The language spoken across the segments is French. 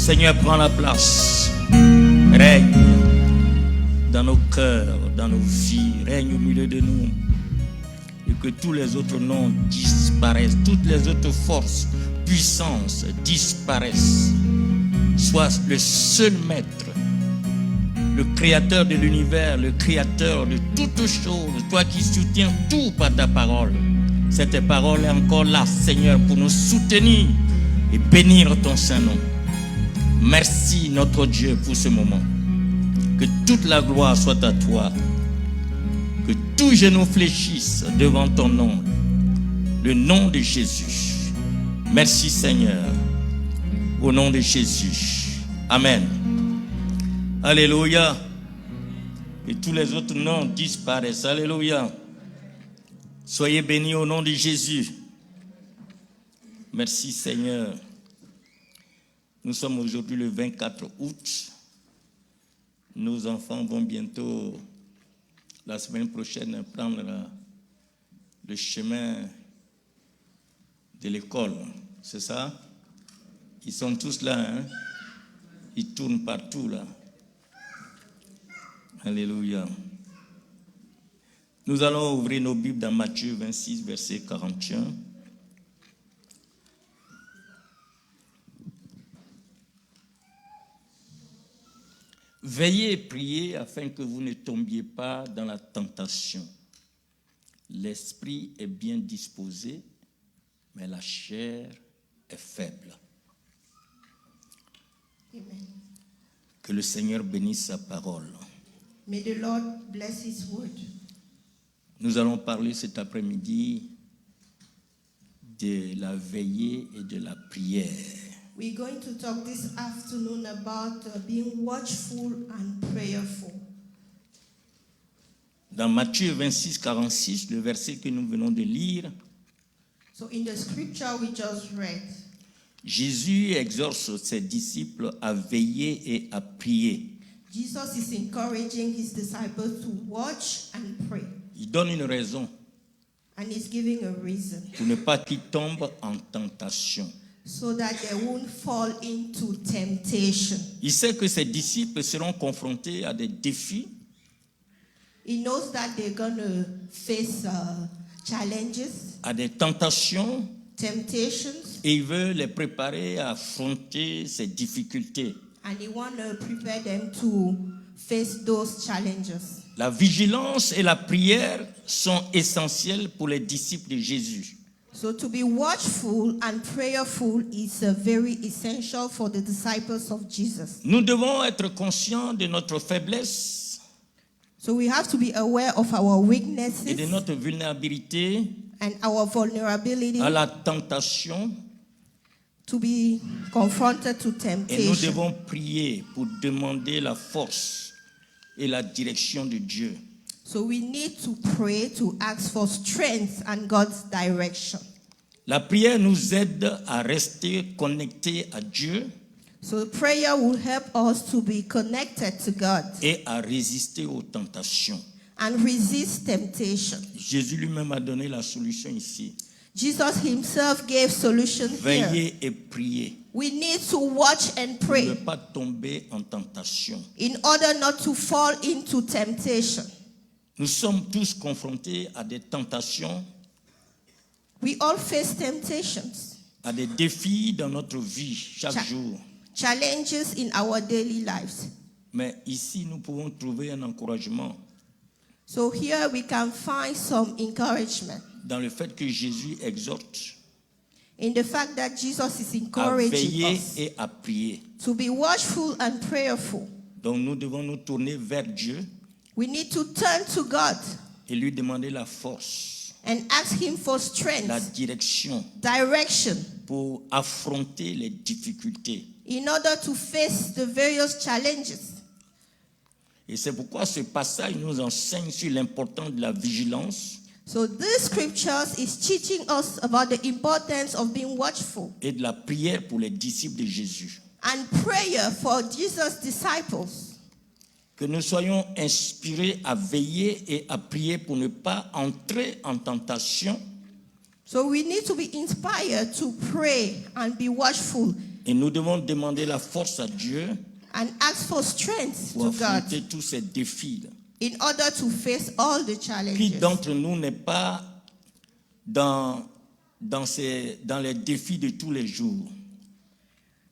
Seigneur, prends la place. Règne dans nos cœurs, dans nos vies. Règne au milieu de nous. Et que tous les autres noms disparaissent. Toutes les autres forces, puissances disparaissent. Sois le seul maître, le créateur de l'univers, le créateur de toutes choses. Toi qui soutiens tout par ta parole. Cette parole est encore là, Seigneur, pour nous soutenir et bénir ton Saint-Nom. Merci, notre Dieu, pour ce moment. Que toute la gloire soit à toi. Que tous genoux fléchissent devant ton nom. Le nom de Jésus. Merci, Seigneur. Au nom de Jésus. Amen. Alléluia. Et tous les autres noms disparaissent. Alléluia. Soyez bénis au nom de Jésus. Merci, Seigneur. Nous sommes aujourd'hui le 24 août. Nos enfants vont bientôt, la semaine prochaine, prendre le chemin de l'école. C'est ça? Ils sont tous là, hein? Ils tournent partout, là. Alléluia. Nous allons ouvrir nos Bibles dans Matthieu 26, verset 41. Veillez et priez afin que vous ne tombiez pas dans la tentation. L'esprit est bien disposé, mais la chair est faible. Amen. Que le Seigneur bénisse sa parole. May the Lord bless His word. Nous allons parler cet après-midi de la veillée et de la prière. We're going to talk this afternoon about being watchful and prayerful. Dans Matthieu 26, 46, le verset que nous venons de lire, So in the scripture we just read, Jésus exhorte ses disciples à veiller et à prier. Jesus is encouraging His disciples to watch and pray. Il donne une raison And He's giving a reason pour ne pas qu'ils tombent en tentation. so that they won't fall into temptation. Il sait que ses disciples seront confrontés à des défis, He knows that they're going to face challenges, à des tentations, temptations, et il veut les préparer à affronter ces difficultés. and He wants to prepare them to face those challenges. La vigilance et la prière sont essentielles pour les disciples de Jésus. So to be watchful and prayerful is very essential for the disciples of Jesus. Nous devons être conscients de notre faiblesse So we have to be aware of our et de weaknesses notre vulnérabilité and our vulnerability à la tentation. to be confronted to Et nous temptation. devons prier pour demander la force et la direction de Dieu. So we need to pray to ask for strength and God's direction. La prière nous aide à rester connectés à Dieu So prayer will help us to be connected to God et à résister aux tentations. and resist temptation. Jésus lui-même a donné la solution ici. Jesus Himself gave solution here. Veillez et priez We need to watch and pour pray ne pas tomber en tentation. in order not to fall into temptation. Nous sommes tous confrontés à des tentations, We all face temptations, à des défis dans notre vie chaque jour. challenges in our daily lives. Mais ici, nous pouvons trouver un encouragement So here we can find some encouragement dans le fait que Jésus exhorte in the fact that Jesus is à encouraging veiller us et à prier. to be watchful and prayerful. Donc nous devons nous tourner vers Dieu We need to turn to God et lui demander la force, and ask Him for la strength, direction direction, pour affronter les difficultés. in order to face the various challenges. Et c'est pourquoi ce passage nous enseigne sur l'importance de la vigilance So this scriptures is teaching us about the importance of being watchful et de la prière pour les disciples de Jésus. and prayer for Jesus' disciples. Que nous soyons inspirés à veiller et à prier pour ne pas entrer en tentation So we need to be inspired to pray and be watchful Et nous devons demander la force à Dieu and ask for strength pour to God affronter tous ces défis. in order to face all the Qui challenges. d'entre nous n'est pas dans les défis de tous les jours?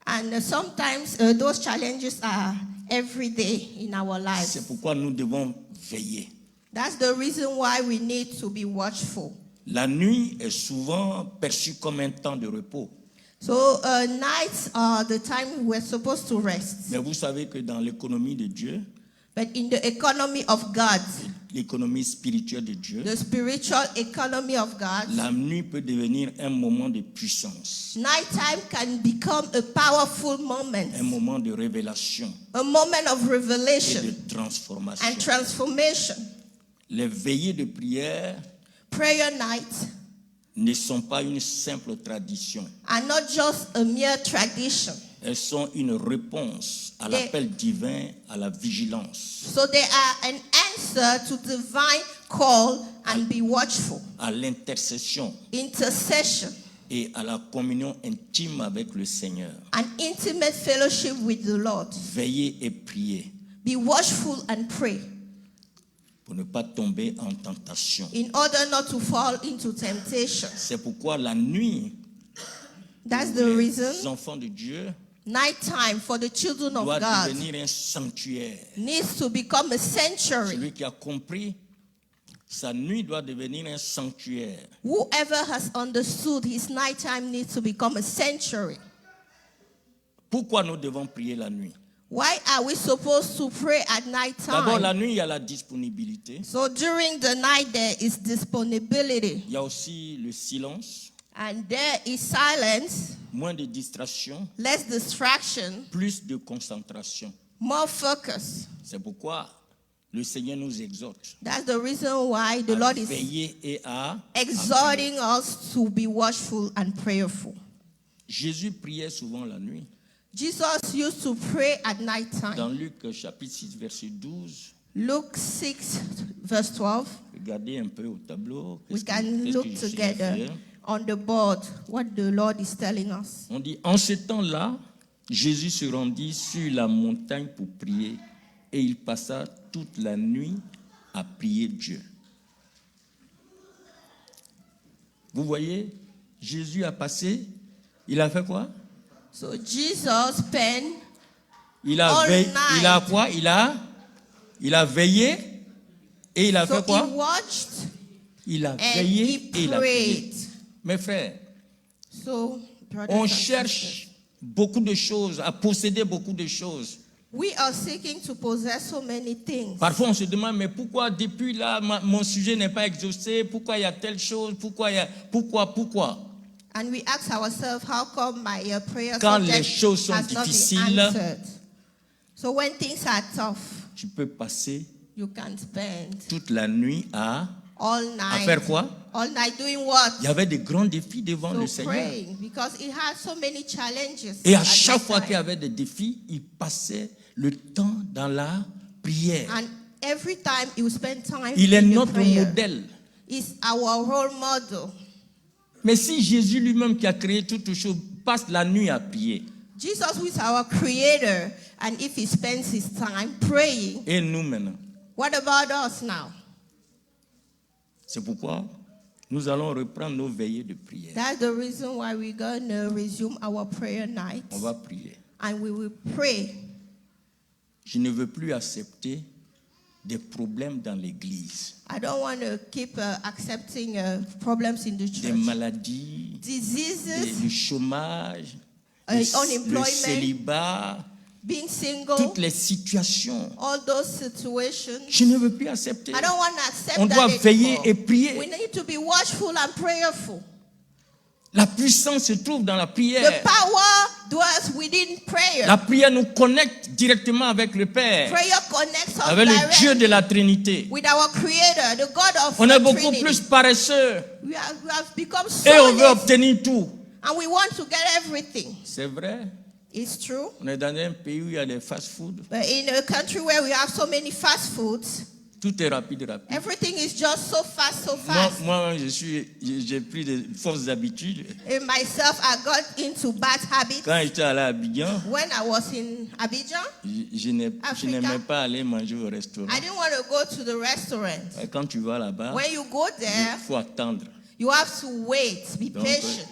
And sometimes those challenges are every day in our lives. C'est pourquoi nous devons veiller. That's the reason why we need to be watchful. La nuit est souvent perçue comme un temps de repos. So nights are the time we're supposed to rest. Mais vous savez que dans l'économie de Dieu, But in the economy of God, l'économie spirituelle de Dieu, the spiritual economy of God, la nuit peut devenir un moment de puissance, nighttime can become a powerful moment, un moment de révélation a moment of et revelation de transformation. and transformation. Les veillées de prière Prayer nights ne sont pas une simple tradition. are not just a mere tradition. Elles sont une réponse à l'appel divin, à la vigilance, So they are an answer to divine call and be watchful. à l'intercession Intercession, et à la communion intime avec le Seigneur. an intimate fellowship with the Lord. Veillez et priez Be watchful and pray pour ne pas tomber en tentation. in order not to fall into temptation. C'est pourquoi la nuit, That's the les reason enfants de Dieu nighttime for the children of doit God devenir un sanctuaire. needs to become a sanctuary. Celui qui a compris, sa nuit doit devenir un sanctuaire. Whoever has understood his nighttime needs to become a sanctuary. Pourquoi nous devons prier la nuit? Why are we supposed to pray at D'abord, la nighttime? nuit, il y a la disponibilité. So during the night there is disponibility Il y a aussi le silence, and there is silence, moins de distraction, less distraction, plus de concentration. more focus. C'est pourquoi le Seigneur nous exhorte That's the reason why the à Lord is veiller et à exhorting us to be watchful and prayerful. Jésus priait souvent la nuit. Jesus used to pray at Dans nighttime. Luc chapitre 6, verset 12, Luke 6, verse 12. regardez un peu au tableau. We Qu'est-ce can que look je suis à together faire? on the board what the Lord is telling us. On dit, en ce temps-là, Jésus se rendit sur la montagne pour prier et il passa toute la nuit à prier Dieu. Vous voyez, Jésus a passé, il a fait quoi? So Jesus spent Il a all veillé, night. il a quoi? Il a veillé et il a so fait quoi? he watched Il a and veillé he et il a prié. prayed. Mes frères, So brothers on and cherche sisters, beaucoup de choses, à posséder beaucoup de choses. we are seeking to possess so many things. Parfois, on se demande, mais pourquoi depuis là, mon sujet n'est pas exaucé? Pourquoi il y a telle chose? Pourquoi? And we ask ourselves, how come my prayer Quand subject les choses sont has not been difficiles, answered? So when things are tough, tu peux passer you can spend toute la nuit à all night. faire quoi? All night doing what? Il y avait de grands défis devant le So Seigneur. praying, because it has so many challenges. Et à at chaque that fois time. qu'il y avait des défis, il passait le temps dans la prière. And every time you spend time Il est in the notre prayer, modèle. is our role model. Mais si Jésus lui-même qui a créé toutes choses passe la nuit à prier, Jesus, who is our creator, and if he spends his time praying, et nous maintenant, what about us now? c'est pourquoi nous allons reprendre nos veillées de prière. That's the reason why we're going to resume our prayer night. On va prier. And we will pray. Je ne veux plus accepter des problèmes dans l'église, I don't want to keep accepting problems in the des church. maladies, Diseases, du chômage, le unemployment, célibat, being single, toutes les situations. all those situations. Je ne veux plus accepter. I don't want to accept On that doit veiller anymore. et prier. We need to be watchful and prayerful. La puissance se trouve dans la The prière. power dwells within prayer. La prière nous connecte directement avec le Père, Prayer connects us avec le Dieu directly de la Trinité. with our Creator, the God of On est the beaucoup Trinity. plus paresseux We have become et on so veut lazy, obtenir tout. and we want to get everything. C'est vrai. It's true. On est dans un pays où il y a des fast-food. But in a country where we have so many fast foods, Tout est rapide. Everything is just so fast. Moi, j'ai pris des fausses habitudes. In myself, I got into bad habits. Quand j'étais allé à Abidjan, When I was in Abidjan, je n'aimais pas aller manger au restaurant. I didn't want to go to the restaurant. Et quand tu vas là-bas, When you go there, il faut attendre. you have to wait, be Donc, patient.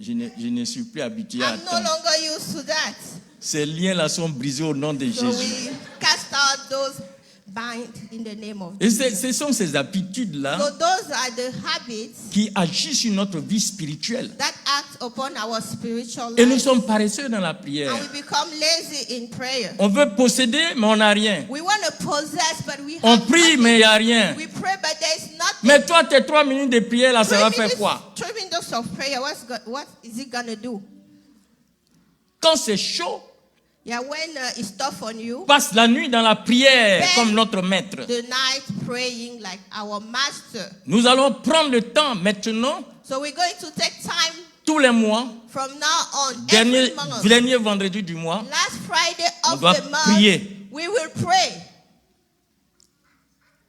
Je ne suis plus habitué à I'm no attendre. longer used to that. Ces liens-là sont brisés au nom de So Jésus. we cast out those bind in the name of Et Jesus. ce sont ces habitudes-là So those are the habits qui agissent sur notre vie spirituelle. that act upon our spiritual Et nous life. sommes paresseux dans la prière. And we become lazy in prayer. On veut posséder, mais on n'a rien. We want to possess, but we On have prie, nothing. mais il n'y a rien. We pray, but there's nothing. Mais toi, tes 3 minutes de prière, là, ça va faire quoi? 3 minutes of prayer, what is it going to do? Quand c'est chaud, Yeah, when it's tough on you, passe la nuit dans la prière Spend comme notre maître. the night praying like our master. Nous allons prendre le temps maintenant, So we're going to take time tous les mois, from now on, every month. dernier vendredi du mois, Last Friday on of doit the month, prier. we will pray.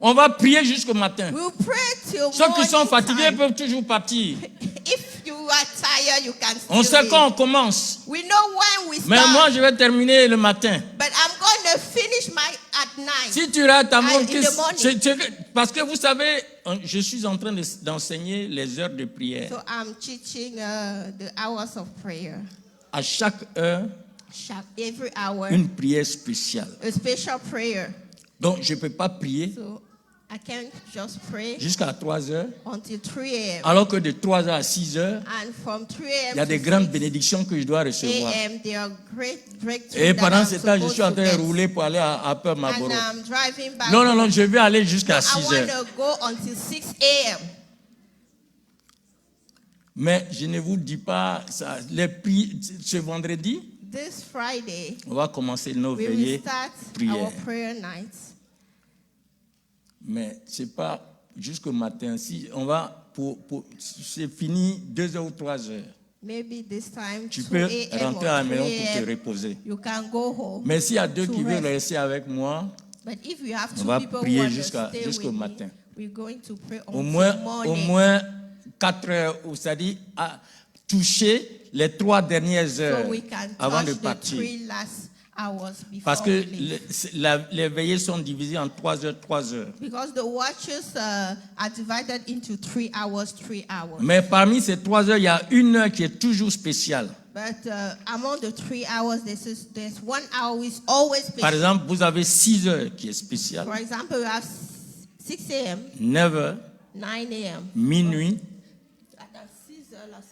On va prier jusqu'au matin. We'll pray till Ceux qui sont morning fatigués time. peuvent toujours partir. If you are tired, you can On still sait quand on leave. commence. We know when we Mais start, moi, je vais terminer le matin. but I'm going to finish my at night. Si tu rates à mon in the morning. parce que vous savez, je suis en train d'enseigner les heures de prière. So I'm teaching the hours of prayer. À chaque heure, Every hour, une prière spéciale. a special prayer. Donc, je ne peux pas prier So I can't just pray jusqu'à 3 heures, until 3 a.m. alors que de 3 heures à 6 heures, And from 3 il y a a.m. des to grandes 6 bénédictions que je dois recevoir. a.m. there are great breakthroughs Et that pendant I'm ce temps, je supposed suis en to train de get. rouler pour aller à Peur-Maboro. And I'm driving back. Non, je vais aller jusqu'à I 6 want heures. to go until 6 a.m. Mais je ne vous dis pas ça. Ce vendredi, This Friday, on va commencer nos we will veillées start prières. our prayer nights. Mais ce n'est pas jusqu'au matin. Si on va c'est fini 2 heures ou 3 heures. Maybe this time, Tu 2 peux a.m. rentrer or à la 3 maison pour te a.m. reposer. You can go home. Mais s'il y a 2 to qui veulent rest. rester avec moi, But if you have on 2 va people who prier want to jusqu'au stay with matin. me, we're going to pray au until morning. moins 4 heures, c'est-à-dire à toucher les 3 dernières heures So we can avant de touch the partir. 3 last hours before Parce que we leave. les veillées sont divisées en 3 heures, 3 heures. Because the watches are divided into 3 hours, 3 hours. Mais parmi ces 3 heures, il y a une heure qui est toujours spéciale. But among the 3 hours, there's 1 hour which is always Par special. exemple, vous avez 6 heures qui est spéciale, For example, we have 6 a.m., 9 heures, 9 a.m. minuit,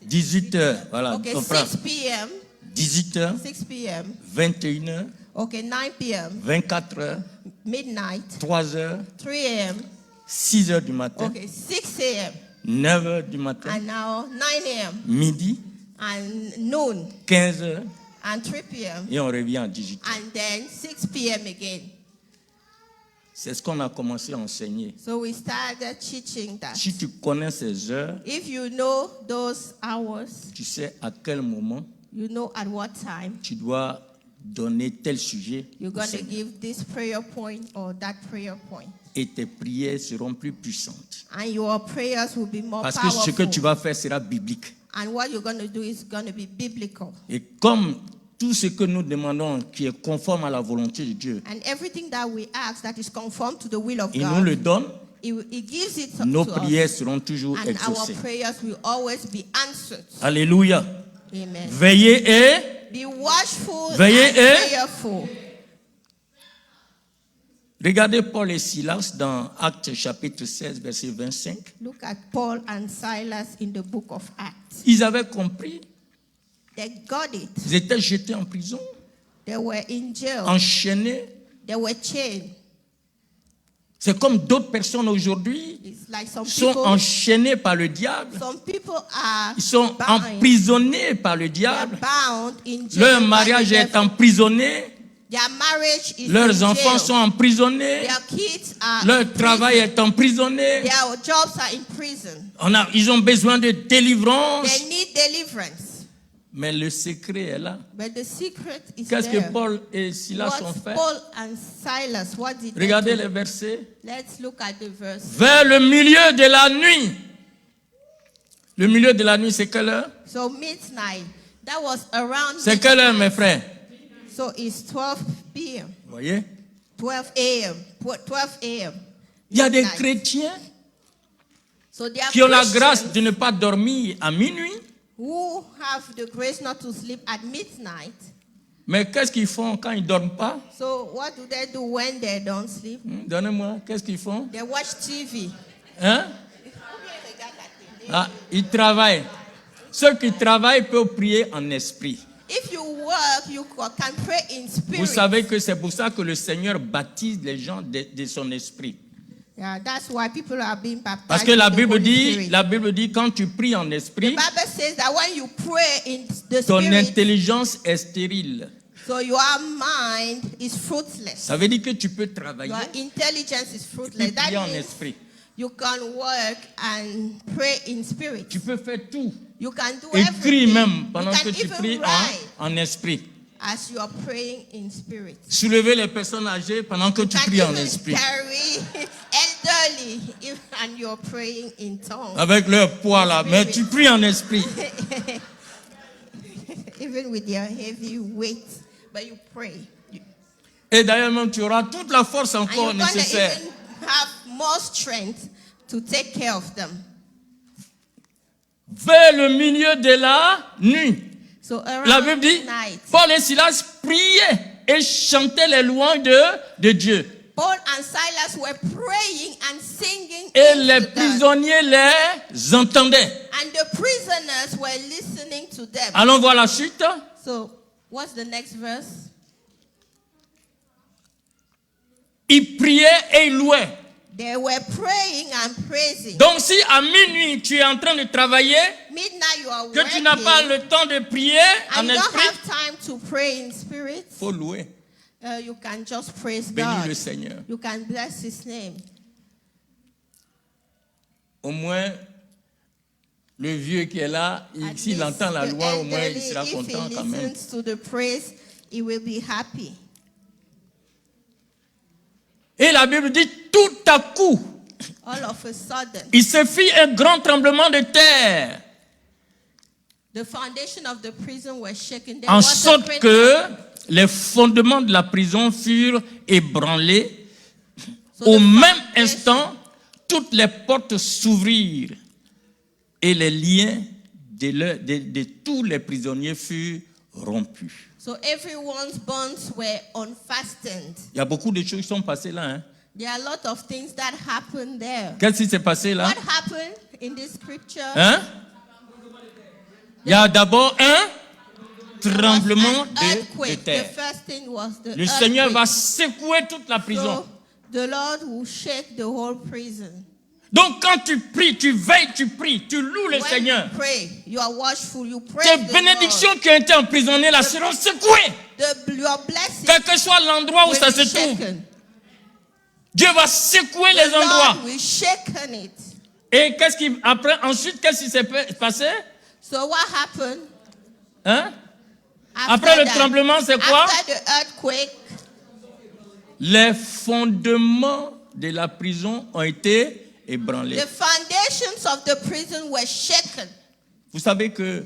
18 heures. Voilà, Okay, on prend 6 p.m., 18 heures, 6 p.m., 21 heures, okay, 9 p.m., 24 heures, midnight, 3 heures, 3 a.m., 6 heures du matin, okay, 6 a.m., 9 heures du matin, and now 9 a.m., midi, and noon, 15 heures, and 3 p.m., et on revient à 18 heures. and then 6 p.m. again. C'est ce qu'on a commencé à enseigner. So we started teaching that. Si tu connais ces heures, If you know those hours, tu sais à quel moment you know at what time tu dois donner tel sujet you're au going to Seigneur. give this prayer point or that prayer point. Et tes prières seront plus puissantes. And your prayers will be more Parce que ce que powerful. tu vas faire sera biblique. And what you're going to do is going to be biblical. Et comme tout ce que nous demandons qui est conforme à la volonté de Dieu, And everything that we ask that is conformed to the will of il nous God, le donne, He gives it nos to prières us. seront toujours And our exaucées. prayers will always be answered. Alléluia. Amen. Veillez et Be watchful Veillez and et- prayerful. regardez Paul et Silas dans Actes chapitre 16, verset 25. Look at Paul and Silas in the book of Acts. Ils avaient compris, They got it. ils étaient jetés en prison, They were in jail. enchaînés. They were chained. C'est comme d'autres personnes aujourd'hui It's like some sont people. enchaînées par le diable. Some people are Ils sont bound. emprisonnés par le They are diable. bound in jail. Leur by the mariage est devil. emprisonné. Their marriage is Leurs in enfants jail. sont emprisonnés. Their kids are Leur in travail prison. est emprisonné. Their jobs are in prison. Ils ont besoin de délivrance. They need deliverance. Mais le secret est là. But the secret is Qu'est-ce there. que Paul et Silas ont What fait? Paul and Silas, what did Regardez they les do? versets. Let's look at the verse. Vers le milieu de la nuit. Le milieu de la nuit, c'est quelle heure? So midnight, that was around C'est quelle heure, mes midnight. frères? So it's 12 p.m. Vous voyez? 12 a.m. 12 a.m. Il y a des midnight. chrétiens So there are qui ont la Christians grâce de ne pas dormir à minuit. who have the grace not to sleep at midnight. Mais qu'est-ce qu'ils font quand ils ne dorment pas? So what do they do when they don't sleep? Donnez-moi, qu'est-ce qu'ils font? They watch TV. Hein? Ah, ils travaillent. Ceux qui travaillent peuvent prier en esprit. If you work, you can pray in spirit. Vous savez que c'est pour ça que le Seigneur baptise les gens de son esprit. Yeah, that's why people are being baptized. Parce que la in the Bible Holy Spirit. dit, quand tu pries en The esprit, Bible says that when you pray in the ton spirit, intelligence est stérile. so your mind is fruitless. Ça veut dire que tu peux travailler Your intelligence is et fruitless. That prier en means esprit. you can work and pray in spirit. Tu peux faire tout. You can do Écris everything. même pendant you que can tu even pries write en esprit. as you are praying in spirit. Soulever les personnes âgées pendant que tu You can pries en even esprit. carry elderly and you're praying in tongues. Avec leur poids là, mais tu pries en esprit. Even with your heavy weight, but you pray. Et d'ailleurs même tu auras toute la force And encore you're going to nécessaire. even have more strength to take care of them. Vers le milieu de la nuit. So around La Bible dit, night, Paul et Silas priaient et chantaient les louanges de Dieu. Paul and Silas were praying and singing Et into les God. prisonniers les entendaient. And the prisoners were listening to them. Allons voir la suite. So what's the next verse? Ils priaient et ils louaient. They were praying and praising. Donc si à minuit tu es en train de travailler, Midnight you are que tu n'as pas working le temps de prier en and you don't esprit, have time to pray in spirit. il faut louer. You can just praise Bénis God. le Seigneur. You can bless His name. Au moins, le vieux qui est là, At s'il least entend la the loi, au moins il elderly, sera if content he quand même. listens to the praise, he will be happy. Et la Bible dit, tout à coup, All of a sudden, il se fit un grand tremblement de terre, the foundation of the prison was shaken. There en was a sorte great que les fondements de la prison furent ébranlés. So Au the même foundation- instant, toutes les portes s'ouvrirent et les liens de tous les prisonniers furent rompus. So everyone's bonds were unfastened. Il y a beaucoup de choses qui sont passées là. Hein? There are a lot of things that happened there. Qu'est-ce qui s'est passé là? What happened in this scripture? Hein? Il y a d'abord un There was tremblement an de earthquake. terre. The first thing was the Le Seigneur va earthquake. secouer toute la prison. So the Lord will shake the whole prison. Donc quand tu pries, tu veilles, tu pries, tu loues le When Seigneur. you pray, you are watchful, you pray. Tes bénédictions qui ont été emprisonnées là seront secouées. Your blessings Quel que soit l'endroit où will ça be se trouve, shaken. Dieu va secouer les The endroits. Lord will shaken it. Et ensuite, qu'est-ce qui s'est passé? So what happened? Hein? Après le that? tremblement, c'est quoi? After the earthquake, Les fondements de la prison ont été ébranlés. the foundations of the prison were shaken. Vous savez que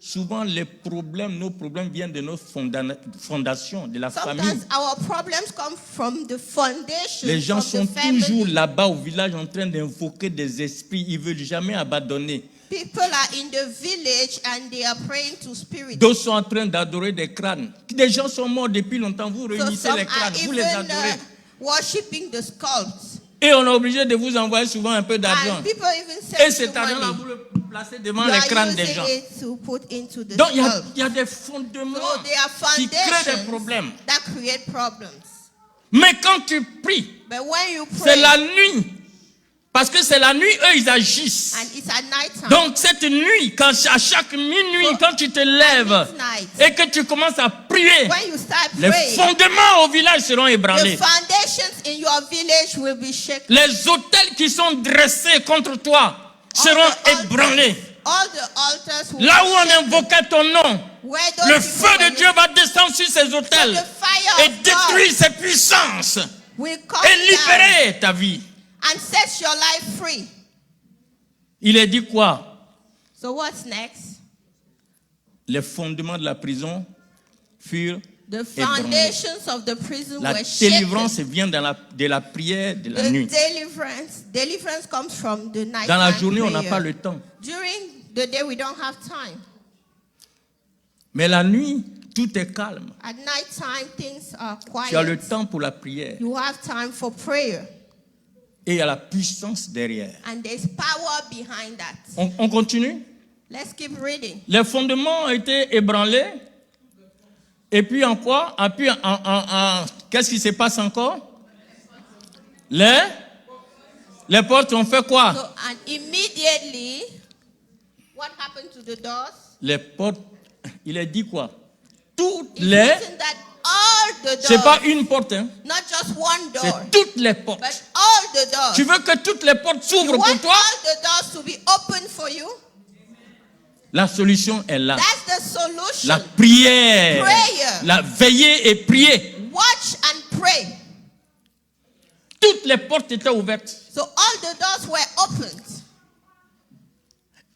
souvent nos problèmes viennent de nos fondations, de la famille. Sometimes our problems come from the foundation Les gens of sont the family. toujours là-bas au village en train d'invoquer des esprits. Ils ne veulent jamais abandonner. People are in the village and they are praying to spirits. D'autres sont en train d'adorer des crânes. Des gens sont morts depuis longtemps. Vous So réunissez some les are crânes, vous les even adorez. worshipping the sculpts. Et on est obligé de vous envoyer souvent un peu d'argent. And people even Et send cet you argent-là, money. vous le placez devant You les are crânes des using gens. it to put into the Donc sculpt. il y a des fondements So there are qui créent des foundations problèmes. that create problems. Mais quand tu pries, But when you c'est pray, la nuit. Parce que c'est la nuit, eux, ils agissent. and it's at night time, Donc cette nuit, à chaque minuit, So, quand tu te lèves midnight, et que tu commences à prier, when you start les praying, fondements au village seront the ébranlés. foundations in your village will be shaken. Les autels qui sont dressés contre toi seront ébranlés. All the altars will Là be où on shaken. invoquait ton nom, Where those le people feu de were Dieu va descendre sur ces so autels the fire et of détruire God ses puissances will come et down libérer ta vie. and set your life free. Il est dit quoi? So what's next? Les fondements de la prison furent The ébranlés. foundations of the prison La were shaken. délivrance vient de la prière de la The nuit. deliverance comes from the night. Dans la journée, on n'a pas le temps. During the day, we don't have time. Mais la nuit, tout est calme. At night time, things are Tu as le quiet. temps pour la prière. You have time for prayer. Et il y a la puissance derrière. And there's power behind that. On continue? Let's keep reading. Les fondements ont été ébranlés. Et puis en quoi? Et puis qu'est-ce qui se passe encore? Les portes ont fait quoi? So, and immediately, what happened to the doors? Les portes, il a dit quoi? Toutes It's les, written that all the c'est doors, pas une porte, hein? not just one door, C'est toutes les portes. but all the doors. Tu veux que toutes les portes You s'ouvrent want pour toi? all the doors to be open for you? La solution est là. That's the solution. La prière. Prayer. La veiller et prier. Watch and pray. Toutes les portes étaient ouvertes. So all the doors were opened.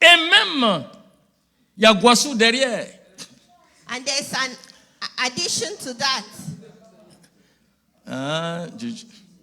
Et même, il y a Guassou derrière. And there's an addition to that. Ah,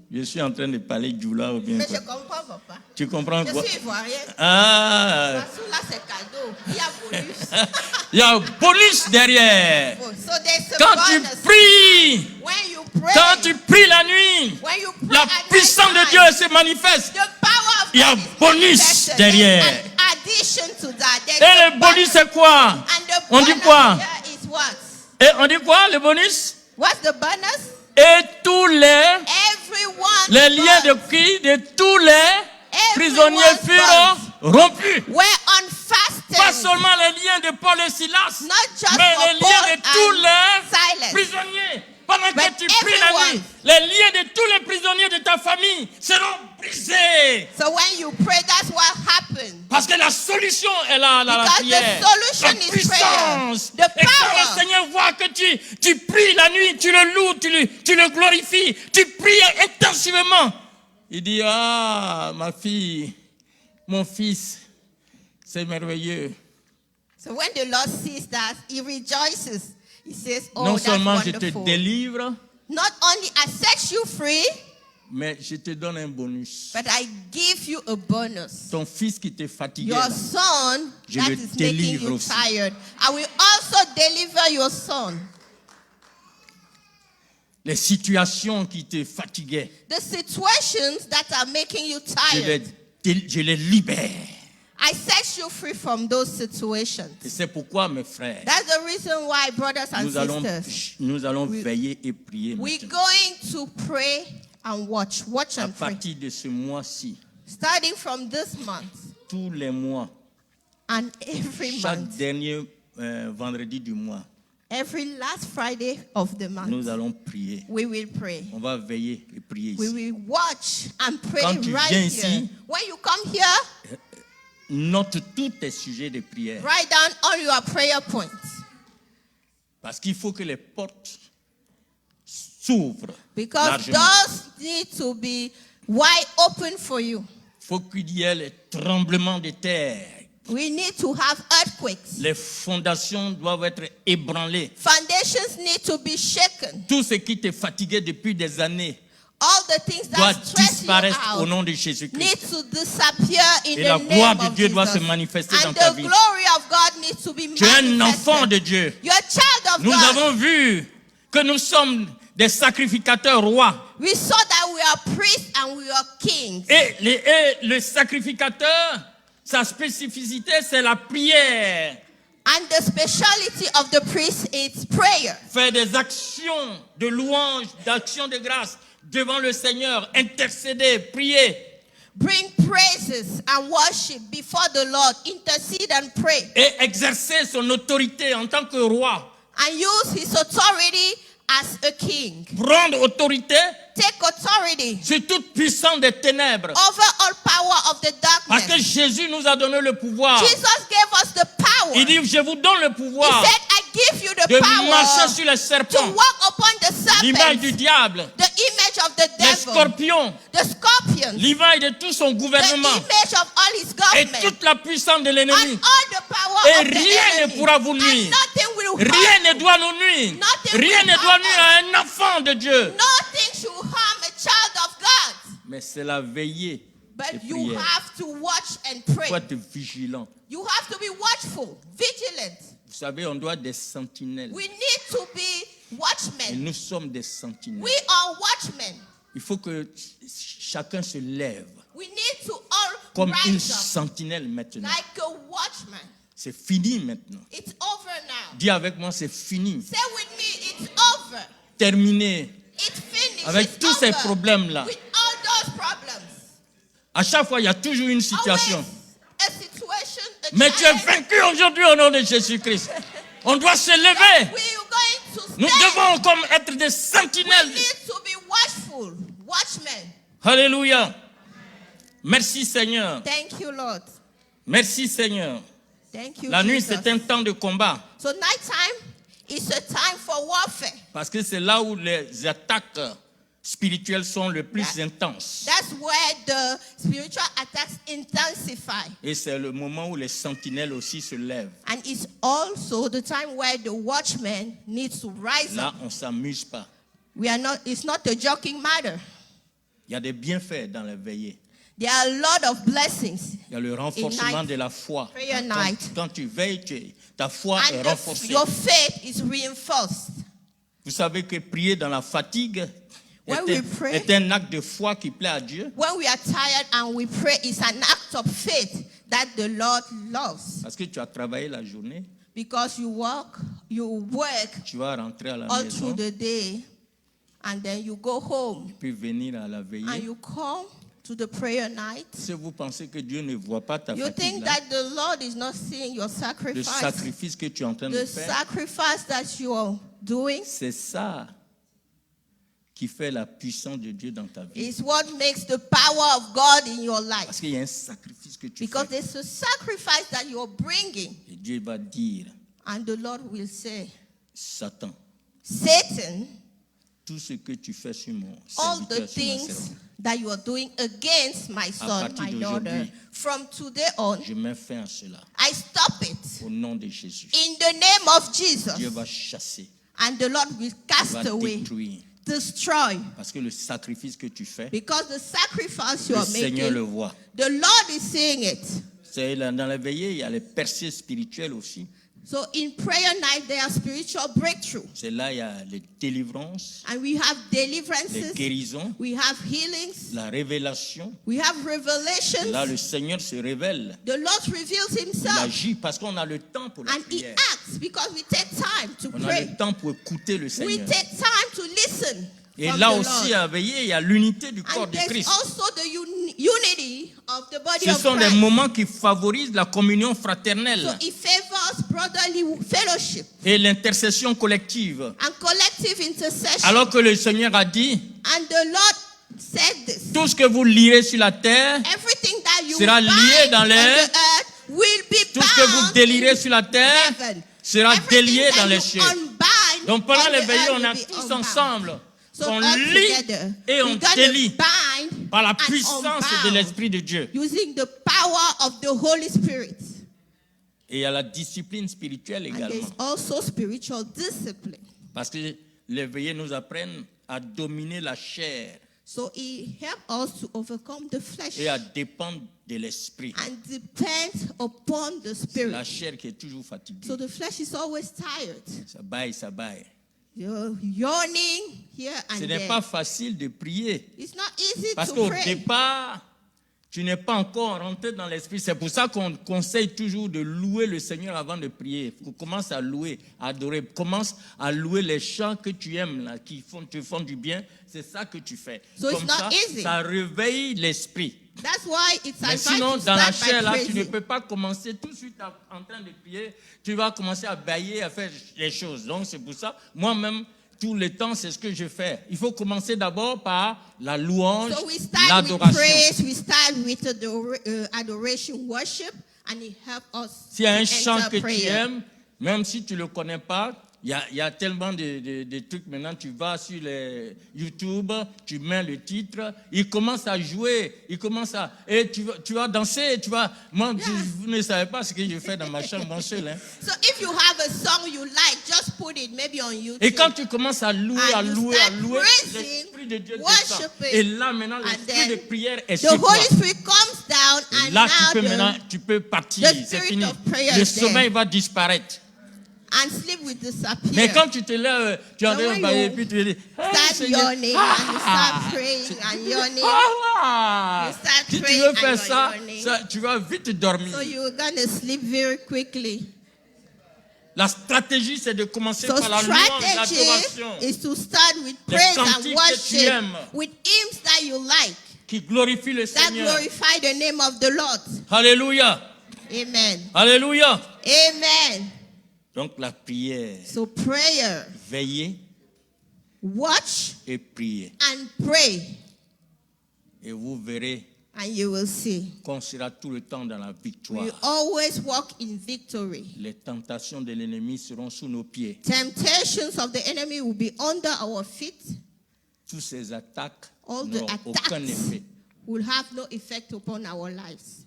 je suis en train de parler Djoula ou bien Mais quoi. je comprends, papa. Tu comprends Je quoi? suis ivoirienne. Ah, Parce là, c'est cadeau. Il y a bonus. il y a bonus derrière. So there's a Quand tu bonus. pries, When you pray, quand tu pries la nuit, when you pray la at puissance night de Dieu time, se manifeste. the power of Il y a God is bonus manifested. derrière. There's an addition to that. There's Et a le bonus c'est quoi? And the On dit bonus quoi? here is what? Et on dit quoi le bonus? What's the bonus? Et tous Everyone's les liens de bonds cri de tous les prisonniers furent rompus. were unfastened. Pas seulement les liens de Paul et Silas, Not just mais for les liens de Paul tous and les Silas. prisonniers. Pendant But que tu pries la everyone. nuit, les liens de tous les prisonniers de ta famille seront brisés. So when you pray, that's what happens. Parce que la solution est là, la Because prière. the solution La is puissance. prayer. The Et quand power. le Seigneur voit que tu pries la nuit, tu le loues, tu le glorifies, tu pries intensivement. Il dit, ah, ma fille, mon fils, c'est merveilleux. So when the Lord sees that, He rejoices. He says, "Oh, Non that's seulement je te wonderful. délivre, Not only I set you free, mais je te donne un bonus. but I give you a bonus. Ton fils qui te fatiguait, Your là, son Je that le is making délivre you aussi. tired. I will also deliver your son. les situations qui te fatiguaient, The situations that are making you je tired, les libère. I set you free from those situations. Et c'est pourquoi, mes frères, That's the reason why, brothers and nous allons we- veiller et prier we're maintenant. going to pray and watch À and pray. partir de ce mois-ci, Starting from this month tous les mois, and every chaque month, dernier vendredi du mois, every last Friday of the month, nous allons prier. we will pray. On va veiller et prier We ici. will watch and pray Quand tu right viens here. ici, When you come here, Note tous tes sujets de prière. write down all your prayer points. Parce qu'il faut que les portes s'ouvrent Because largement. doors need to be wide open for you. Il faut qu'il y ait les tremblements de terre. We need to have earthquakes. Les fondations doivent être ébranlées. Foundations need to be shaken. Tout ce qui te fatiguait depuis des années All the things doit that stress you disparaître au out nom de need Jésus-Christ. to disappear in Et the la gloire name de of Dieu doit se Jesus. manifester dans And ta the vie. glory of God needs to be Tu es un enfant manifested. de Dieu. You're a child of Nous God. avons vu que nous sommes des sacrificateurs rois. We saw that we are priests and we are kings. Et le sacrificateur, sa spécificité, c'est la prière. And the speciality of the priest is prayer. Faire des actions de louange, d'actions de grâce devant le Seigneur, intercéder, prier. Bring praises and worship before the Lord. Intercede and pray. Et exercer son autorité en tant que roi. And use his authority as a king. Prendre autorité Take authority sur toute puissance des ténèbres. over all power of the Parce que darkness. Jésus nous a donné le pouvoir. Jesus gave us the power. Il dit, je vous donne le He pouvoir said, I give you the de marcher power sur les to serpents, walk upon the l'image du serpents, diable, the image of the les devil, scorpions, the scorpions, l'image de tout son the gouvernement image of all his et government, toute la puissance de and l'ennemi. all the power Et of the rien ne enemy. pourra vous And nuire. nothing will Rien ne harm doit nous nuire. Nothing Rien will ne doit harm nuire à un enfant de Dieu. Nothing should harm a child of God. Mais c'est la veillée But de you prière. have to watch and Il pray. faut être vigilant. You have to be watchful, vigilant. Vous savez, on doit des sentinelles. We need to be Et watchmen. nous sommes des sentinelles. We are watchmen. Il faut que chacun se lève We need to all comme une rise up sentinelle maintenant. like a watchman. C'est fini maintenant. It's over now. Dis avec moi, c'est fini. Say with me, it's over. Terminé. It's finished. Avec It's tous ces over. problèmes-là. With all those problems. À chaque fois, il y a toujours une situation. Always a situation, a Mais tu es challenge. vaincu aujourd'hui au nom de Jésus-Christ. On doit se lever. We are going to stand. Nous devons comme être des We sentinelles. need to be watchful, watchmen. Alléluia. Merci Seigneur. Thank you, Lord. Merci Seigneur. Thank you, La nuit, Jesus. c'est un temps de combat. So nighttime is a time for warfare. Parce que c'est là où les attaques spirituelles sont le plus intenses. That's where the spiritual attacks intensify. Et c'est le moment où les sentinelles aussi se lèvent. And it's also the time where the watchman needs to rise Là, up. on ne s'amuse pas. It's not a joking matter. Il y a des bienfaits dans la veillée. There are a lot of blessings. Il y a le renforcement night, de la foi. prayer Quand, night. quand tu veilles, ta foi est And renforcée. your faith is reinforced. Vous savez que prier dans la fatigue When we pray- est un acte de foi qui plaît à Dieu. When we are tired and we pray, it's an act of faith that the Lord loves. Parce que tu as travaillé la journée, Because you work tu vas rentrer à la all maison, through the day, and then you go home puis venir à la and veillée. you come to the prayer night. Si vous pensez que Dieu ne voit pas ta You think fatigue, that the Lord is not seeing your le sacrifice, sacrifice que tu es en train de the faire, sacrifice that you are doing c'est ça qui fait la puissance de Dieu dans ta vie. is what makes the power of God in your Parce life. qu'il y a un sacrifice que tu Because fais. there's a sacrifice that you're bringing, Et Dieu va dire, and the Lord will say, Satan, Satan, tout ce que tu fais sur mon all the serviteur, sur ma things servante, that you are doing against my son, partir my d'aujourd'hui, daughter, from today on, je mets fin à cela. I stop it Au nom de Jésus. in the name of Jesus. Dieu va chasser, And the Lord will cast va away, détruire. destroy. Parce que le sacrifice que tu fais, Because the sacrifice you le are Seigneur le making, voit. the Lord is seeing it. Dans la veillée, il y a les percées spirituelles aussi. So in prayer night, there are spiritual breakthrough. C'est là il y a les délivrances, And we have les deliverances, guérisons, we have healings, la révélation. we have revelations. Là, le Seigneur se révèle. The Lord reveals Il himself. agit parce qu'on a le temps pour la And he prière. acts because we take time to On a pray. le temps pour écouter le We Seigneur. take time to listen. Et from là the aussi, Lord. à veiller, il y a l'unité du corps And de there's Christ. also the unity of the body Ce of sont des Christ. moments qui favorisent la communion So fraternelle it favors brotherly fellowship et l'intercession collective. and collective intercession. Alors que le Seigneur a dit, And the Lord said this. tout ce que vous lirez sur la terre, Everything that you sera bind lié dans on l'air. the earth will be tout ce que vous bound délirez in sur la terre heaven. sera Everything délié that dans les you cieux. unbind Donc pendant on les the veillées, earth on a will be tous unbound. ensemble, So on all lit together, et on we're gonna délie bind par la and puissance de unbound l'Esprit de Dieu. using the power of the Holy Spirit. Et il y a la discipline spirituelle And there's également. also spiritual discipline. Parce que les veillées nous apprennent à dominer la chair So it helps us to overcome the flesh et à dépendre de l'esprit. and depend upon the La spirit. chair qui est toujours fatiguée. So the flesh is always tired. Ça baille, ça baille. You're yawning here and Ce n'est there. pas facile de prier. It's not easy Parce to qu'au pray. départ, tu n'es pas encore rentré dans l'esprit. C'est pour ça qu'on conseille toujours de louer le Seigneur avant de prier. Commence à louer, à adorer. Commence à louer les chants que tu aimes, là, qui te font du bien. C'est ça que tu fais. So it's Comme not ça, easy. ça réveille l'esprit. That's why it's Mais advised sinon, to dans la start chair, by là, tu ne praising. peux pas commencer tout de suite en train de prier. Tu vas commencer à bailler, à faire les choses. Donc, c'est pour ça, moi-même, Tout le temps, c'est ce que je fais. Il faut commencer d'abord par la louange, So we start with l'adoration. praise, we start with adoration, worship, and it helps us S'il y a un to chant enter que tu prayer. aimes, même si tu ne le connais pas, il y a tellement de trucs maintenant. Tu vas sur les YouTube, tu mets le titre, il commence à jouer, et tu vas danser, moi, vous ne savez pas ce que je fais dans ma chambre, mon seul. Hein. So if you have a song you like, just put it maybe on YouTube. Et quand tu commences à louer, And you start praising, l'Esprit de Dieu descend. worshiping, Et là, maintenant, and l'Esprit de then prière est the sur toi. Holy Spirit comes down, Et and là, now tu peux partir, the c'est spirit fini. of prayer Le is sommeil va disparaître. and sleep will disappear. Mais quand tu te lèves, tu es en train de when parler, you puis tu dis, start yawning, and you start praying and yawning. You start si tu praying veux and faire you're ça, tu vas vite dormir. So you're gonna sleep very quickly. La stratégie, c'est de commencer So par la louange, strategy l'adoration, is to start with Les praise cantiques and que tu worship, aimes. with hymns that you like, qui glorifie le that Seigneur. glorify the name of the Lord. Alléluia. Amen. Alléluia. Amen. Donc la prière, So prayer, veiller watch et prier. and pray, Et vous verrez and you will see. qu'on sera tout le temps dans la victoire. We always walk in victory. Les tentations de l'ennemi seront sous nos pieds. Temptations of the enemy will be under our feet. Toutes ces attaques All the n'auront aucun attacks effet. will have no effect upon our lives.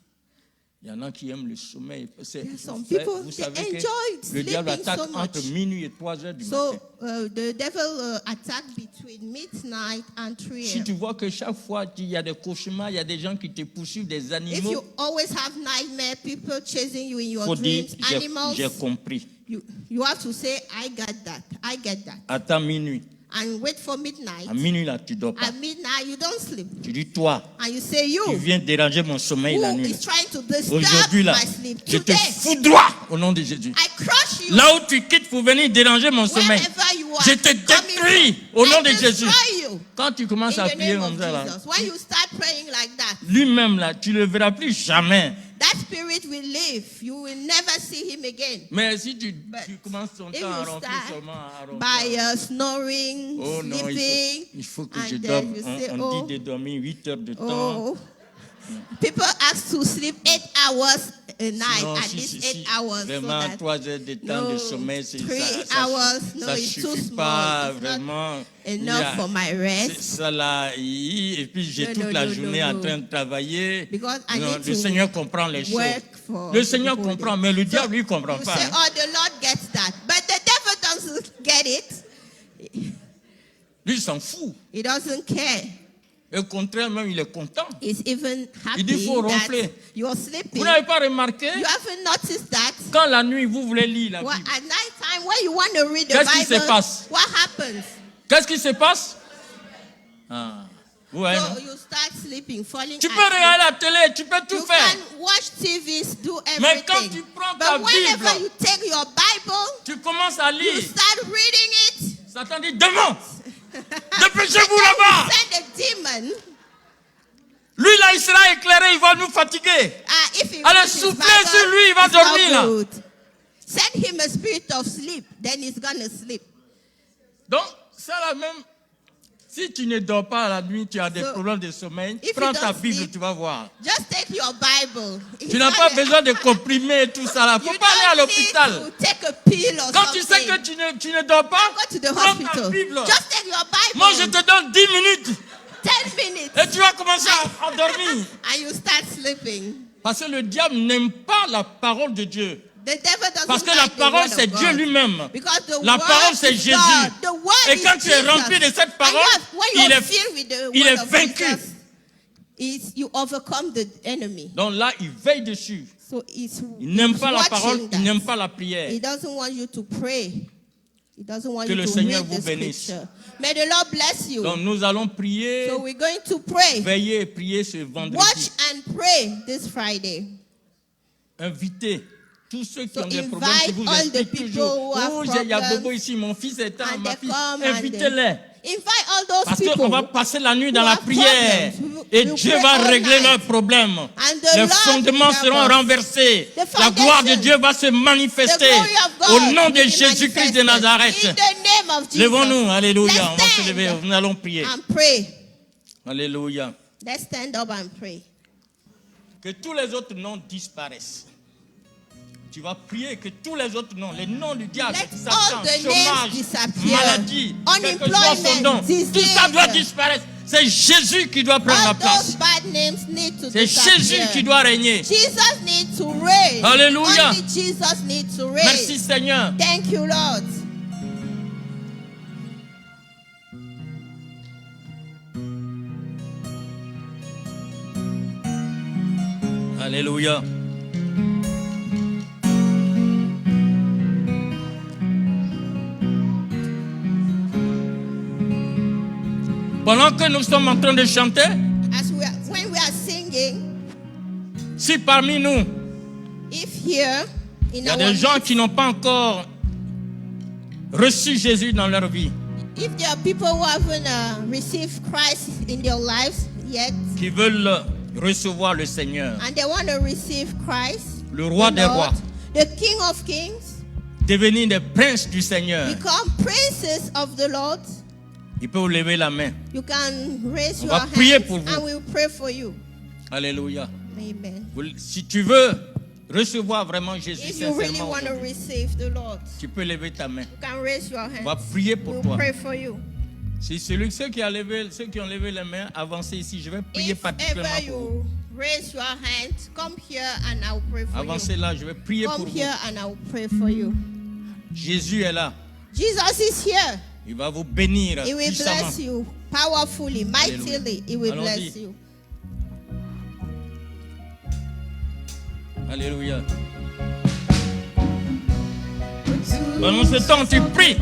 Il y en a qui aiment le sommeil. Some people, Vous they savez que enjoy le diable sleeping attaque so much. entre minuit et 3 heures du So matin. the devil attacked between midnight and 3 Si a.m. tu vois que chaque fois il y a des cauchemars, il y a des gens qui te poursuivent, des If animaux, you always have nightmare, people chasing you in il your faut dire, dreams, j'ai animals, compris. you have to say, I get that, I get that. Attends minuit. And wait for midnight. À minuit, là, tu dors pas. At midnight, you don't sleep. Tu dis, toi, And you say, tu you, viens déranger mon sommeil la who nuit. is trying to disturb Aujourd'hui, là, my sleep. je te Today, foudroie au nom de Jésus. I crush you. Là où tu quittes pour venir déranger mon sommeil, Wherever you are, je te coming détruis from, au nom I de Jésus. destroy you. Quand tu commences In à the prier name comme of ça, là, Jesus. When you start praying like that, lui-même, là, tu ne le verras plus jamais. that spirit will leave. You will never see him again. Mais si tu But commences ton if temps à you ronfler start seulement, à ronfler, by snoring, oh non, sleeping, il faut que and je then dorme. you say, On oh, dit de dormir 8 heures de temps. oh. People ask to sleep 8 hours a night, Sinon, at least 8 hours. Vraiment, so that 3 heures de temps de no, sommeil, 3 ça hours, no, ça it's too suffit small. pas, It's not vraiment. enough for my rest. C'est ça là, et puis j'ai No, toute no, la no, journée no, en no. train de travailler. Because I Non, need le to Seigneur comprend les choses. work for Le Seigneur the whole comprend, day. mais le So diable lui comprend you pas. say, hein. oh, the Lord gets that. But the devil doesn't get it. Lui, il s'en fout. He doesn't care. Et au contraire, même, il est content. He's even happy Il dit, faut that ronfler. you're sleeping. Vous n'avez pas remarqué, You haven't noticed that? quand la nuit, vous voulez lire la Well, Bible, at night time, when you want to read the Qu'est-ce qui Bible, se passe? what happens? qu'est-ce qui se passe? Ah. Vous voyez, non? So you start sleeping, falling Tu peux asleep. regarder la télé, tu peux tout You faire. can watch TVs, do Mais everything. quand tu prends ta But whenever Bible, you take your Bible, tu commences à you lire. start reading it. Satan dit, démon, dépêchez-vous là-bas. Send a demon. Lui, là, il sera éclairé, il va nous fatiguer. If he Allez, reads his soufflez Bible, sur lui, il va it's not dormir, là. good. Send him a spirit of sleep, then he's gonna sleep. Donc, ça là même, si tu ne dors pas la nuit, tu as des So, problèmes de sommeil, if prends you ta don't Bible, sleep, tu vas voir. Just take your Bible. Tu n'as pas besoin de comprimés et tout ça là. Faut You pas aller à don't l'hôpital. need to take a pill or Quand tu sais something. que tu ne dors pas, Go to the prends ta hospital. Bible. Just take your Bible. Moi, je te donne 10 minutes 10 minutes. et tu vas commencer à dormir. And you start sleeping. Parce que le diable n'aime pas la parole de Dieu. The devil doesn't Parce que la like the parole, word c'est of Dieu God. lui-même. Because the La word parole, c'est is Jésus. God. The word Et is quand tu es Jesus. rempli de cette parole, And when il you're est- filled with the il word est of vaincu. Jesus, you overcome the enemy. Donc là, il veille dessus. So Il n'aime pas la watching parole, that. il n'aime pas la prière. He doesn't want you to pray. He doesn't want Que you le to Seigneur read vous the bénisse. scripture. May the Lord bless you. Donc nous allons prier, So we're going to pray. veiller et prier ce vendredi. Watch and pray this Friday. Invitez tous ceux qui So ont des problèmes, qui vous invite all the expliquent people toujours. who have Oh, il y a problems, Bobo ici, mon fils est and ma they fille. come and Invitez-les. Invite all those Parce people. qu'on va passer la nuit dans who la have prière. problems. Et We Dieu pray va all régler night. leurs problèmes. And the Les Lord fondements will help seront us. renversés. The La gloire de foundation, Dieu va se manifester. the glory of God Au nom de will be Jésus-Christ de manifested. Nazareth. In the name of Jesus. Levons-nous. Alléluia. Let's On va se stand lever. Nous allons prier. and pray. Alléluia. Let's stand up and pray. Que tous les autres noms disparaissent. Tu vas prier que tous les autres noms, les noms du diable, Let Satan, all the names chômage, disappear. maladie, quel que soit son Unemployment, nom, disease. tout ça doit disparaître. C'est Jésus qui doit prendre la All place. those bad names need to C'est disappear. Jésus qui doit régner. Jesus needs to reign. Alléluia. Only Jesus needs to reign. Merci Seigneur. Thank you, Lord. Alléluia. Pendant que nous sommes en train de chanter, When we are singing, si parmi nous, if here in il y a our des gens midst, qui n'ont pas encore reçu Jésus dans leur vie, if there are people who haven't received Christ in their lives yet, qui veulent recevoir le Seigneur, and they want to receive Christ, le roi the des Lord, rois, the King of Kings, devenir des princes du Seigneur, become princes of the Lord, il peut vous lever la main. you can raise On your va prier hands pour vous. and we'll pray for you. Alléluia. Amen. Si tu veux recevoir vraiment Jésus If you really sincèrement, want to receive the Lord, tu peux lever ta main. you can raise your On va hands. prier pour We'll toi. pray for you. Si ceux qui ont levé les mains, avancez ici. Je vais prier If particulièrement ever pour vous. you raise your hand, come here and I'll pray for Avancez you. là, je vais prier pour Come vous. here and I'll pray for you. Jésus est là. Jesus is here. Il va vous bénir He will puissamment. bless you powerfully, mightily. He will Allons-y. bless you. Alléluia. Pendant ce temps, tu pries. Be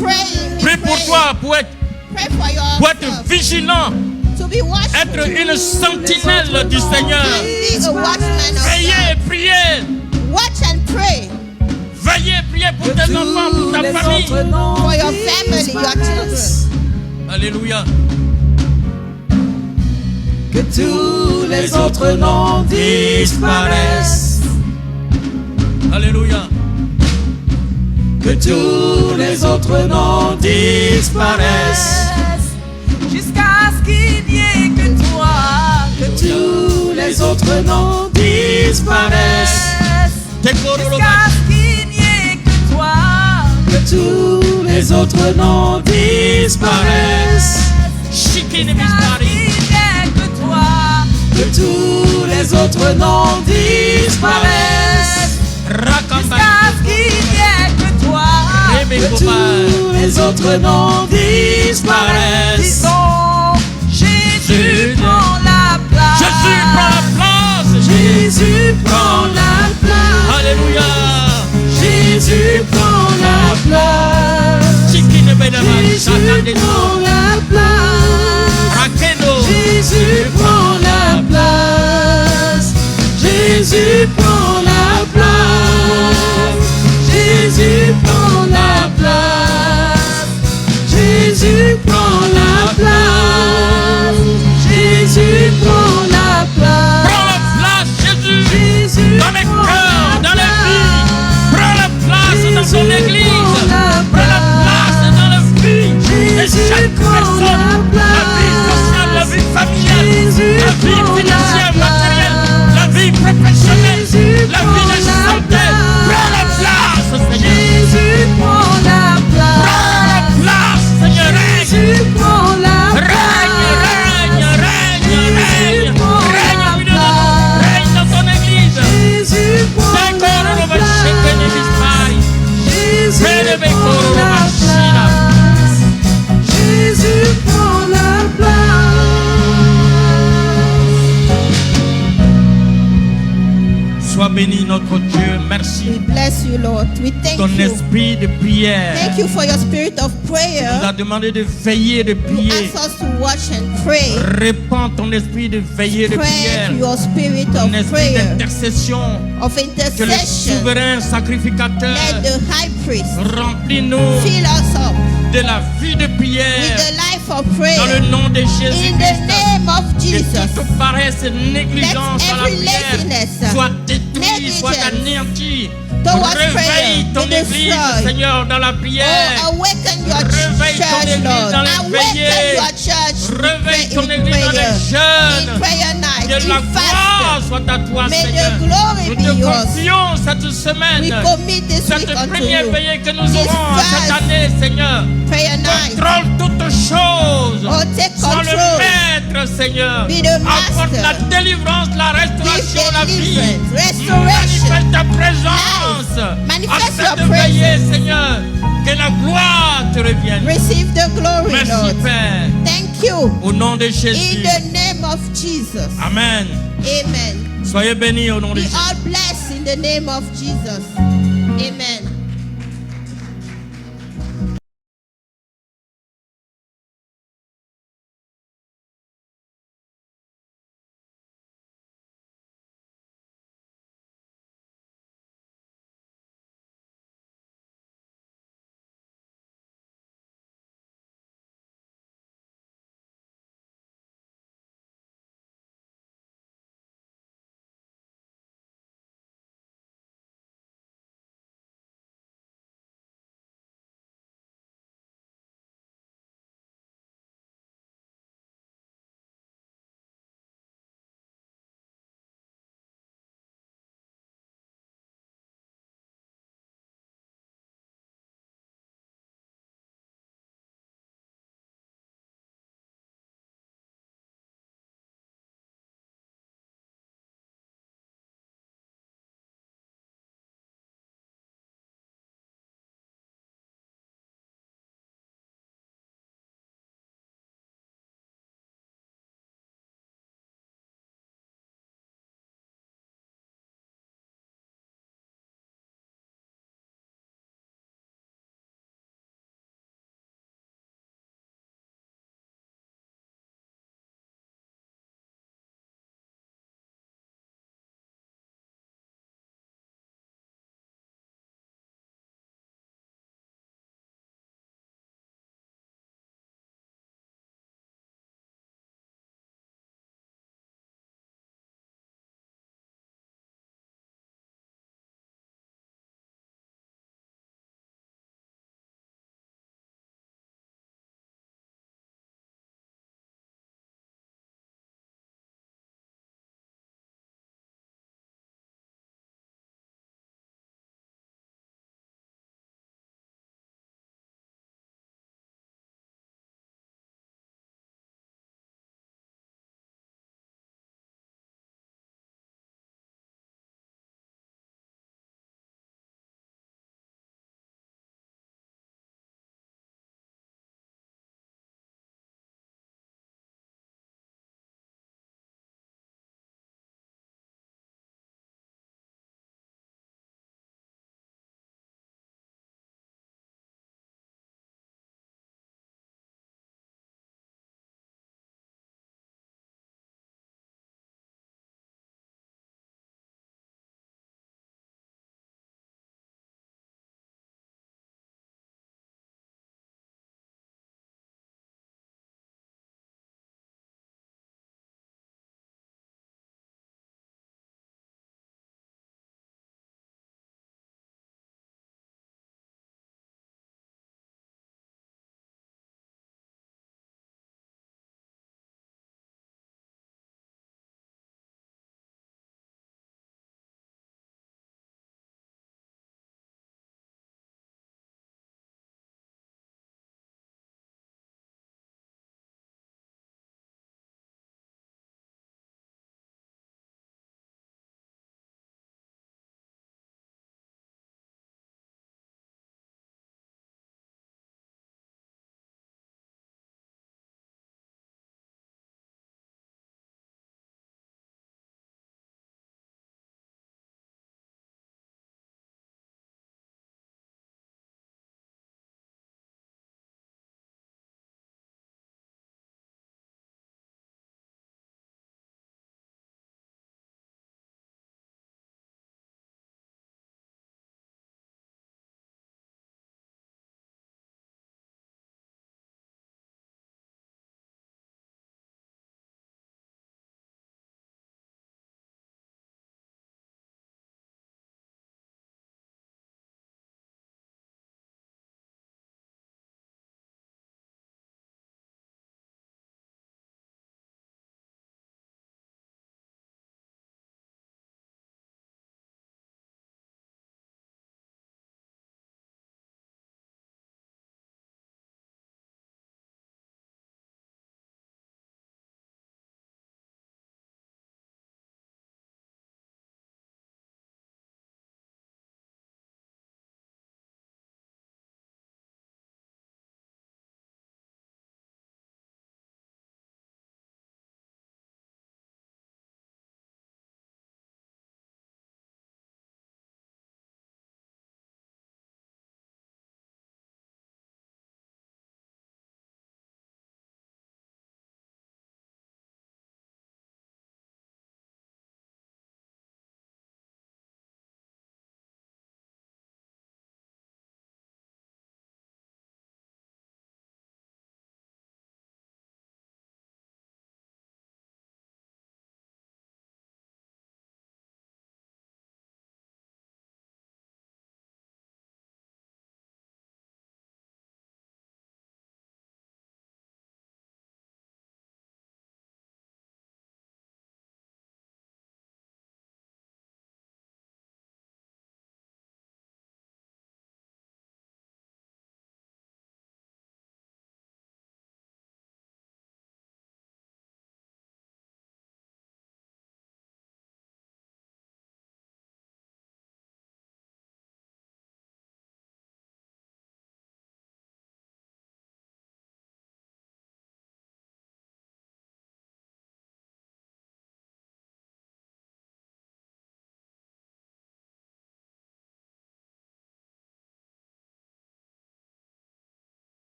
praying. Be Prie pour praying. toi, pour être Pray for pour être yourself. vigilant, To be watchful. être une sentinelle du Seigneur. Be a watchman of Veillez, God. priez. Watch and pray Veillez, priez pour tes enfants, pour ta famille. for your family, your children. Alléluia. Que tous les autres noms disparaissent. Alléluia. Que tous les autres noms disparaissent. Jusqu'à ce qu'il n'y ait que toi. Que tous les autres noms disparaissent. Jusqu'à ce qu'il n'y ait que toi. Que tous les autres noms disparaissent. Shikini Jusqu'à ce Bismari. qu'il n'y ait que toi. Que tous les autres noms disparaissent. Rakamba. Jusqu'à ce qu'il n'y ait que toi. Que tous les autres noms disparaissent. Disons, Jésus prend la place. Jésus prend la place. Jésus prend la place. Alléluia. Jésus prend la place. Shikini Bedama. Jésus prend la place. Rakeno. Jésus prend la place. Jésus prend la place. Jésus prend la place. Jésus prend la place. Jésus prend la place. Prends la place, Jésus. Jésus Dans les prend cœurs, la dans les vies. place. Prends la place dans ton Jésus église. prend la Prends la place dans la vie de Jésus chaque prend personne. la place. La vie sociale, la vie familiale, Jésus la vie prend financière, la matérielle, place. la vie professionnelle, Jésus la prend vie de la santé. place. Prends la place, Seigneur. Jésus prend la Prends la place. place, Seigneur. Règne. Jésus prend la Règne, règne, règne, règne. Règne au milieu de nous. Règne dans ton église. Jésus prend Take la all over Shekeni Bismari. Jésus Releve prend Koro la Machina. place. Jésus prend la place. Sois béni notre Dieu, merci We bless you, Lord. We thank ton you. esprit de prière. Thank you for your spirit of Tu nous prayer. as demandé de veiller, de You prier. ask us to watch and pray. Répands ton esprit de veiller, de Pray prière. your spirit Ton of esprit prayer, d'intercession. of Que le intercession. souverain sacrificateur Let the high priest remplis-nous fill us up. de la vie de with prière the life of dans prayer. le nom de In the Jésus-Christ. name of Que Jesus. toute paresse et négligence Let dans la every prière laziness, soit détruite, soit negligence anéantie. towards Réveille prayer ton be église, destroyed. Seigneur, dans la prière. Oh, awaken your Réveille ton church, église Lord. dans les Awaken veillées. your church Réveille ton in église dans prayer. les jeûnes. In prayer night, Que la in gloire fasting. soit à toi, May Seigneur. the glory Nous be te yours. confions cette semaine, We commit this cette week unto première you. veillée que nous This aurons cette fast année, Seigneur. prayer night. Contrôle toutes choses. Oh, take Sois le control. maître, Seigneur. Be the Apporte master. la délivrance, la restauration, Give la vie. deliverance, restoration, Manifeste ta présence. life. Manifest À cette your veillée, Seigneur. Que la gloire te revienne. Receive the glory, Merci, Lord. Père. Thank you. Au nom de In Jésus. the name of Jesus. Amen. Amen. Soyez bénis au nom de Be Jésus. all blessed in the name of Jesus. Amen.